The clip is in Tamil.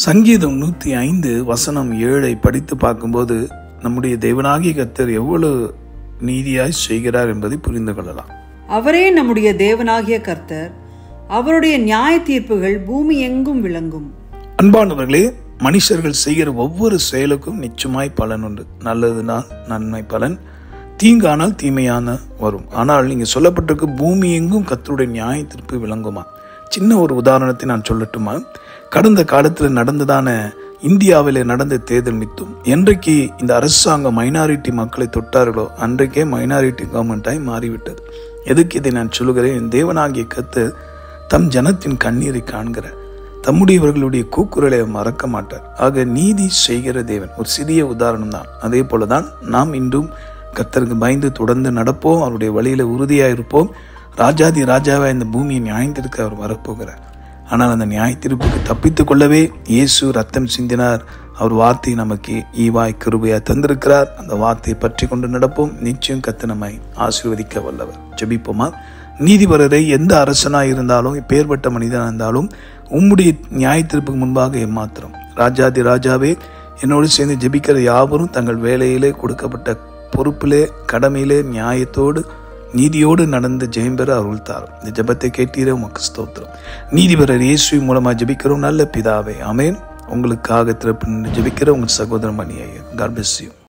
சங்கீதம் 105 படித்து பார்க்கும்போது நம்முடைய தேவனாகிய கர்த்தர் எவ்வளவு நீதியாய் செய்கிறார் என்பதை புரிந்து கொள்ளலாம். அவரே நம்முடைய தேவனாகிய கர்த்தர், அவருடைய நியாய தீர்ப்புகள் பூமி எங்கும் விளங்கும். அன்பானவர்களே, மனுஷர்கள் செய்கிற ஒவ்வொரு செயலுக்கும் நிச்சயமாய் பலன் உண்டு. நல்லதுனால் நன்மை பலன், தீங்கானால் தீமையான வரும். ஆனால் நீங்க சொல்லப்பட்டிருக்கு பூமி எங்கும் கர்த்தருடைய நியாய தீர்ப்பு விளங்குமா. சின்ன ஒரு உதாரணத்தை நான் சொல்லட்டுமா? கடந்த காலத்தில் நடந்ததான இந்தியாவில் நடந்த தேர்தல் மித்தும் என்றைக்கு இந்த அரசாங்கம் மைனாரிட்டி மக்களை தொட்டார்களோ அன்றைக்கே மைனாரிட்டி கவர்மெண்டாய் மாறிவிட்டது. எதுக்கு இதை நான் சொல்லுகிறேன்? தேவனாகிய கர்த்தர் தம் ஜனத்தின் கண்ணீரை காண்கிற, தம்முடையவர்களுடைய கூக்குரலை மறக்க மாட்டார். ஆக நீதி செய்கிற தேவன். ஒரு சிறிய உதாரணம் தான். அதே போலதான் நாம் இன்றும் கர்த்தருக்கு பயந்து தொடர்ந்து நடப்போம், அவருடைய வழியில உறுதியாக இருப்போம். ராஜாதி ராஜாவா இந்த பூமியை நியாயத்திற்கு அவர் வரப்போகிறார். ஆனால் அந்த நியாய தீர்ப்புக்கு தப்பித்துக் கொள்ளவே இயேசு ரத்தம் சிந்தினார். அவர் வார்த்தையை நமக்கு ஈவாய் கிருபையா தந்திருக்கிறார். அந்த வார்த்தையை பற்றி கொண்டு நடப்போம். நிச்சயம் கர்த்தர் நம்மை ஆசீர்வதிக்க வல்லவர். ஜெபிப்போமா? நீதிபரரை எந்த அரசனாய் இருந்தாலும், பேர்பட்ட மனிதனாக இருந்தாலும், உம்முடைய நியாய தீர்ப்புக்கு முன்பாக ஏமாத்திரம். ராஜாதி ராஜாவே, என்னோடு சேர்ந்து ஜெபிக்கிற யாவரும் தங்கள் வேலையிலே கொடுக்கப்பட்ட பொறுப்பிலே கடமையிலே நியாயத்தோடு நீதியோடு நடந்து ஜெயம் பெற அருள் தாரும். இந்த ஜெபத்தை கேட்டீரே, உமக்கு ஸ்தோத்திரம். நீதிபரர் இயேசு மூலமா ஜெபிக்கிறோம் நல்ல பிதாவே, ஆமென். உங்களுக்காக திறப்பு ஜெபிக்கிற உங்கள் சகோதரன் மணி ஐயர். God bless you.